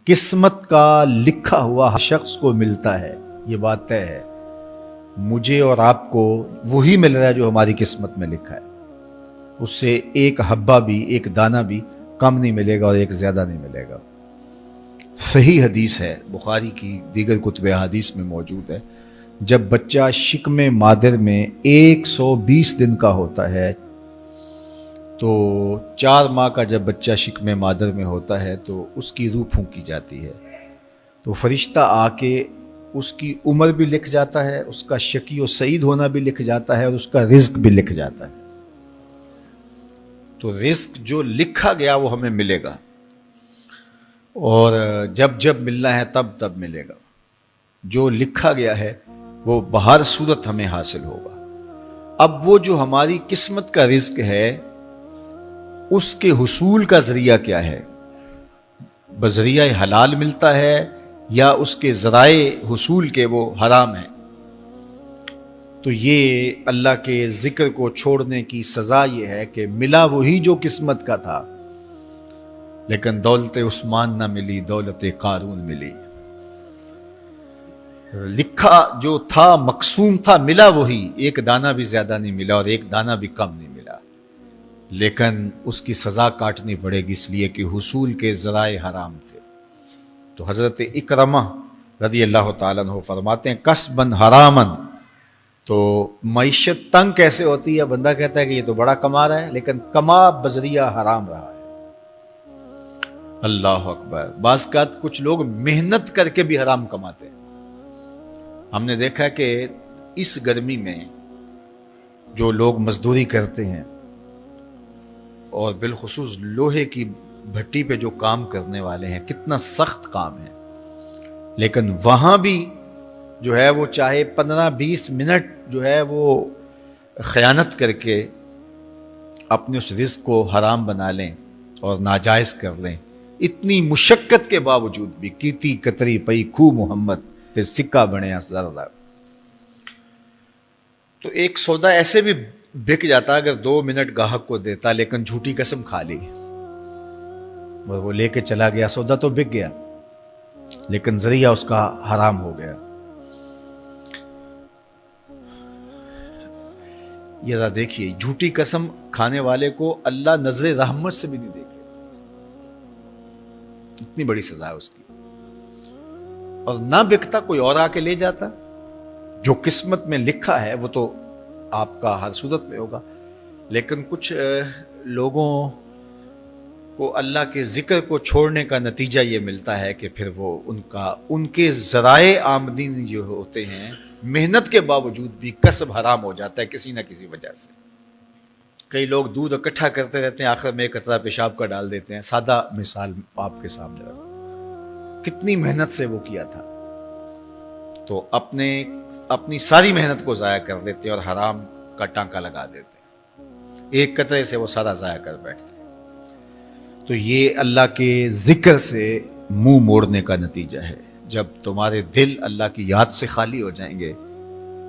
قسمت کا لکھا ہوا ہر شخص کو ملتا ہے، یہ بات طے ہے۔ مجھے اور آپ کو وہی مل رہا ہے جو ہماری قسمت میں لکھا ہے، اس سے ایک حبہ بھی، ایک دانہ بھی کم نہیں ملے گا اور ایک زیادہ نہیں ملے گا۔ صحیح حدیث ہے، بخاری کی دیگر کتب احادیث میں موجود ہے، جب بچہ شکم مادر میں 120 دن کا ہوتا ہے تو 4 ماہ کا جب بچہ شکم مادر میں ہوتا ہے تو اس کی روح پھونکی جاتی ہے، تو فرشتہ آ کے اس کی عمر بھی لکھ جاتا ہے، اس کا شقی و سعید ہونا بھی لکھ جاتا ہے اور اس کا رزق بھی لکھ جاتا ہے۔ تو رزق جو لکھا گیا وہ ہمیں ملے گا، اور جب جب ملنا ہے تب تب ملے گا۔ جو لکھا گیا ہے وہ بہر صورت ہمیں حاصل ہوگا۔ اب وہ جو ہماری قسمت کا رزق ہے اس کے حصول کا ذریعہ کیا ہے؟ بذریعہ حلال ملتا ہے یا اس کے ذرائع حصول کے وہ حرام ہیں؟ تو یہ اللہ کے ذکر کو چھوڑنے کی سزا یہ ہے کہ ملا وہی جو قسمت کا تھا، لیکن دولت عثمان نہ ملی، دولت قارون ملی۔ لکھا جو تھا، مقسوم تھا، ملا وہی، ایک دانہ بھی زیادہ نہیں ملا اور ایک دانہ بھی کم نہیں ملا، لیکن اس کی سزا کاٹنی پڑے گی اس لیے کہ حصول کے ذرائع حرام تھے۔ تو حضرت اکرمہ رضی اللہ تعالیٰ عنہ فرماتے ہیں کسباً حراماً، تو معیشت تنگ کیسے ہوتی ہے؟ بندہ کہتا ہے کہ یہ تو بڑا کما رہا ہے لیکن کما بذریعہ حرام رہا ہے۔ اللہ اکبر۔ بعض اوقات کچھ لوگ محنت کر کے بھی حرام کماتے ہیں۔ ہم نے دیکھا کہ اس گرمی میں جو لوگ مزدوری کرتے ہیں اور بالخصوص لوہے کی بھٹی پہ جو کام کرنے والے ہیں، کتنا سخت کام ہے، لیکن وہاں بھی جو ہے وہ چاہے 15-20 منٹ جو ہے وہ خیانت کر کے اپنے اس رزق کو حرام بنا لیں اور ناجائز کر لیں، اتنی مشقت کے باوجود بھی کیتی کتری پئی کھو محمد تے سکہ بنیا زردہ۔ تو ایک سودا ایسے بھی بک جاتا اگر 2 منٹ گاہک کو دیتا، لیکن جھوٹی قسم کھا لی اور وہ لے کے چلا گیا، سودا تو بک گیا لیکن ذریعہ اس کا حرام ہو گیا۔ یہ ذرا دیکھیے، جھوٹی قسم کھانے والے کو اللہ نظر رحمت سے بھی نہیں دیکھے، اتنی بڑی سزا ہے اس کی، اور نہ بکتا کوئی اور آ کے لے جاتا۔ جو قسمت میں لکھا ہے وہ تو آپ کا ہر صورت میں ہوگا، لیکن کچھ لوگوں کو اللہ کے ذکر کو چھوڑنے کا نتیجہ یہ ملتا ہے کہ پھر وہ ان کے ذرائع آمدنی جو ہوتے ہیں، محنت کے باوجود بھی کسب حرام ہو جاتا ہے کسی نہ کسی وجہ سے۔ کئی لوگ دودھ اکٹھا کرتے رہتے ہیں، آخر میں ایک قطرہ پیشاب کا ڈال دیتے ہیں۔ سادہ مثال آپ کے سامنے رکھوں، کتنی محنت سے وہ کیا تھا، تو اپنی ساری محنت کو ضائع کر دیتے اور حرام کا ٹانکا لگا دیتے، ایک قطرے سے وہ سارا ضائع کر بیٹھتے۔ تو یہ اللہ کے ذکر سے منہ موڑنے کا نتیجہ ہے۔ جب تمہارے دل اللہ کی یاد سے خالی ہو جائیں گے،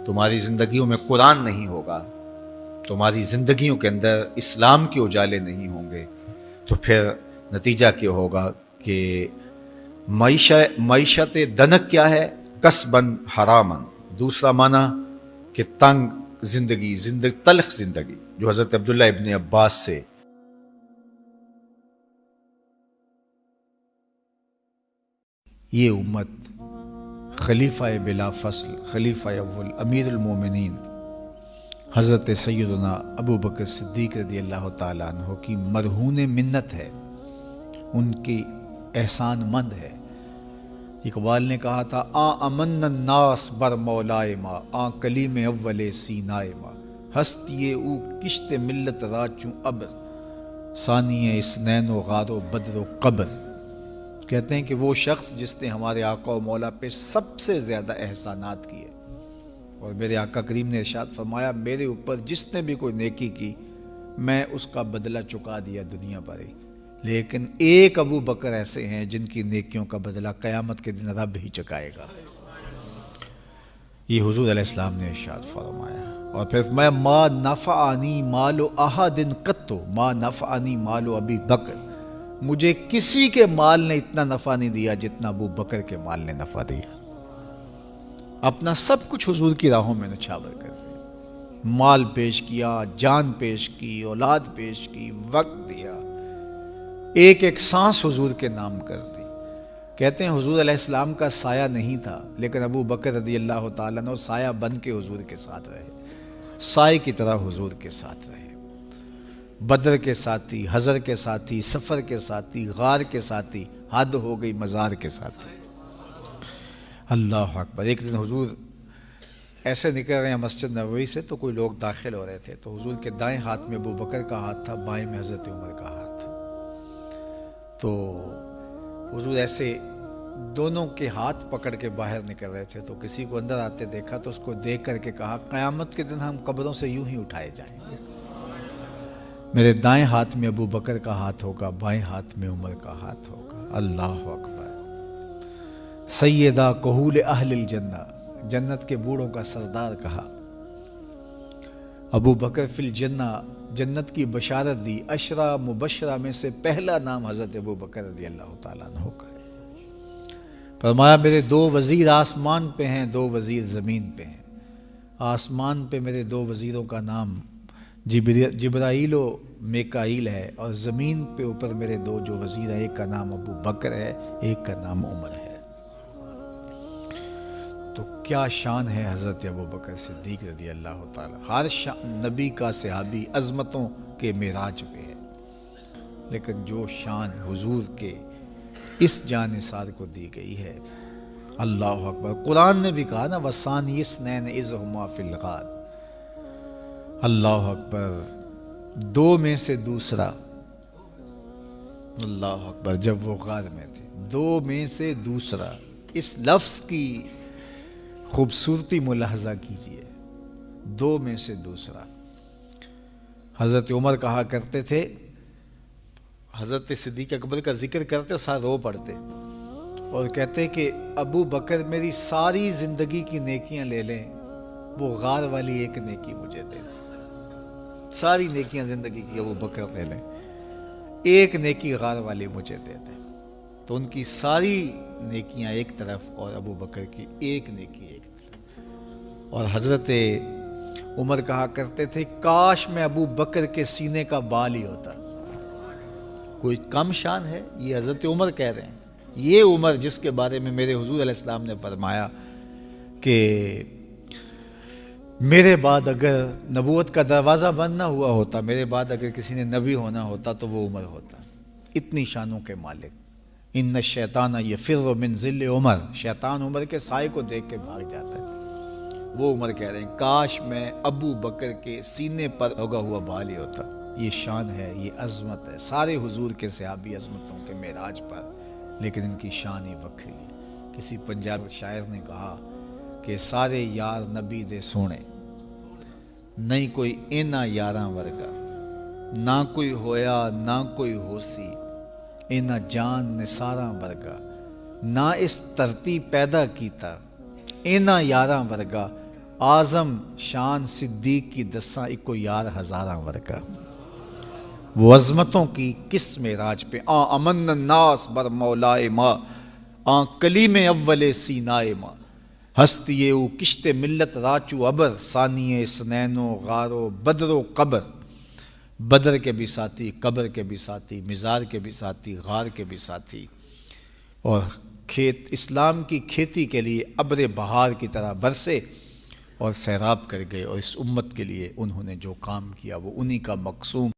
تمہاری زندگیوں میں قرآن نہیں ہوگا، تمہاری زندگیوں کے اندر اسلام کے اجالے نہیں ہوں گے، تو پھر نتیجہ کیا ہوگا کہ معیشت دنک کیا ہے؟ کسباً حراماً۔ دوسرا معنی کہ تنگ زندگی، تلخ زندگی، جو حضرت عبداللہ ابن عباس سے یہ امت خلیفہ بلا فصل، خلیفہ اول، امیر المومنین حضرت سیدنا ابو بکر صدیق رضی اللہ تعالیٰ عنہ کی مرہون منت ہے، ان کی احسان مند ہے۔ اقبال نے کہا تھا امن الناس بر مولائے ما، کلیم اول سینائے ما، ہستی او کشت ملت را چوں ابر، ثانی اسنین و غار و بدر و قبر۔ کہتے ہیں کہ وہ شخص جس نے ہمارے آقا و مولا پہ سب سے زیادہ احسانات کیے، اور میرے آقا کریم نے ارشاد فرمایا میرے اوپر جس نے بھی کوئی نیکی کی میں اس کا بدلہ چکا دیا دنیا پر ہی، لیکن ایک ابو بکر ایسے ہیں جن کی نیکیوں کا بدلہ قیامت کے دن رب ہی چکائے گا۔ یہ حضور علیہ السلام نے ارشاد فرمایا، اور پھر میں ما نفعنی مال احد قط، ما نفعنی مال ابی بکر مجھے کسی کے مال نے اتنا نفع نہیں دیا جتنا ابو بکر کے مال نے نفع دیا۔ اپنا سب کچھ حضور کی راہوں میں نچھاور کر دیا، مال پیش کیا، جان پیش کی، اولاد پیش کی، وقت دیا، ایک ایک سانس حضور کے نام کر دی۔ کہتے ہیں حضور علیہ السلام کا سایہ نہیں تھا، لیکن ابو بکر رضی اللہ تعالیٰ عنہ سایہ بن کے حضور کے ساتھ رہے، سائے کی طرح حضور کے ساتھ رہے۔ بدر کے ساتھی، حضر کے ساتھی، سفر کے ساتھی، غار کے ساتھی، حد ہو گئی مزار کے ساتھی۔ اللہ اکبر۔ ایک دن حضور ایسے نکل رہے ہیں مسجد نبوی سے تو کوئی لوگ داخل ہو رہے تھے، تو حضور کے دائیں ہاتھ میں ابو بکر کا ہاتھ تھا، بائیں میں حضرت عمر کا ہاتھ تھا۔ تو حضور ایسے دونوں کے ہاتھ پکڑ کے باہر نکل رہے تھے، تو کسی کو اندر آتے دیکھا تو اس کو دیکھ کر کے کہا، قیامت کے دن ہم قبروں سے یوں ہی اٹھائے جائیں گے، میرے دائیں ہاتھ میں ابو بکر کا ہاتھ ہوگا، بائیں ہاتھ میں عمر کا ہاتھ ہوگا۔ اللہ اکبر۔ سیدہ کہول اہل الجنہ، جنت کے بوڑھوں کا سردار کہا، ابو بکر فی الجنہ، جنت کی بشارت دی۔ عشرہ مبشرہ میں سے پہلا نام حضرت ابو بکر رضی اللہ تعالیٰ عنہ کا ہے۔ فرمایا میرے دو وزیر آسمان پہ ہیں، دو وزیر زمین پہ ہیں۔ آسمان پہ میرے دو وزیروں کا نام جبرائیل و میکائیل ہے، اور زمین پہ اوپر میرے دو جو وزیر ہیں، ایک کا نام ابو بکر ہے، ایک کا نام عمر ہے۔ تو کیا شان ہے حضرت ابو بکر صدیق رضی اللہ تعالیٰ۔ ہر نبی کا صحابی عظمتوں کے معراج پہ ہے، لیکن جو شان حضور کے اس جاں نثار کو دی گئی ہے، اللہ اکبر۔ قرآن نے بھی کہا نا، وَثَانِيَ اثْنَيْنِ إِذْ هُمَا فِي الْغَارِ۔ اللہ اکبر۔ دو میں سے دوسرا، اللہ اکبر، جب وہ غار میں تھے، دو میں سے دوسرا، اس لفظ کی خوبصورتی ملاحظہ کیجئے، دو میں سے دوسرا۔ حضرت عمر کہا کرتے تھے، حضرت صدیق اکبر کا ذکر کرتے ساتھ رو پڑتے اور کہتے کہ ابو بکر میری ساری زندگی کی نیکیاں لے لیں، وہ غار والی ایک نیکی مجھے دے دیں۔ ساری نیکیاں زندگی کی ابو بکر لے لیں، ایک نیکی غار والی مجھے دے دیں۔ تو ان کی ساری نیکیاں ایک طرف اور ابو بکر کی ایک نیکی ایک طرف۔ اور حضرت عمر کہا کرتے تھے، کاش میں ابو بکر کے سینے کا بال ہی ہوتا۔ کوئی کم شان ہے؟ یہ حضرت عمر کہہ رہے ہیں، یہ عمر جس کے بارے میں میرے حضور علیہ السلام نے فرمایا کہ میرے بعد اگر نبوت کا دروازہ بند نہ ہوا ہوتا، میرے بعد اگر کسی نے نبی ہونا ہوتا تو وہ عمر ہوتا۔ اتنی شانوں کے مالک۔ ان الشیطان یفر من ظل عمر، شیطان عمر کے سائے کو دیکھ کے بھاگ جاتا ہے۔ وہ عمر کہہ رہے ہیں، کاش میں ابو بکر کے سینے پر ہوگا ہوا بال ہی ہوتا۔ یہ شان ہے، یہ عظمت ہے۔ سارے حضور کے صحابی عظمتوں کے معراج پر، لیکن ان کی شان ہی وکری ہے۔ کسی پنجاب شاعر نے کہا کہ سارے یار نبی دے سونے، نہیں کوئی اینا یاراں ورگا، نہ کوئی ہویا نہ کوئی ہوسی، اینا جان نثاراں ورگا، نہ اس دھرتی پیدا کیتا، اینا یاراں ورگا، اعظم شان صدیق کی دساں اکو یار ہزاراں ورگا۔ وہ عظمتوں کی کس معراج پہ، امن الناس بر مولائے ماں، کلیم اول سینائے ماں، ہستی او کشت ملت راچو ابر، ثانی سنین و غار و بدر و قبر۔ بدر کے بھی ساتھی، قبر کے بھی ساتھی، مزار کے بھی ساتھی، غار کے بھی ساتھی، اور کھیت اسلام کی کھیتی کے لیے ابر بہار کی طرح برسے اور سیراب کر گئے، اور اس امت کے لیے انہوں نے جو کام کیا وہ انہی کا مقصوم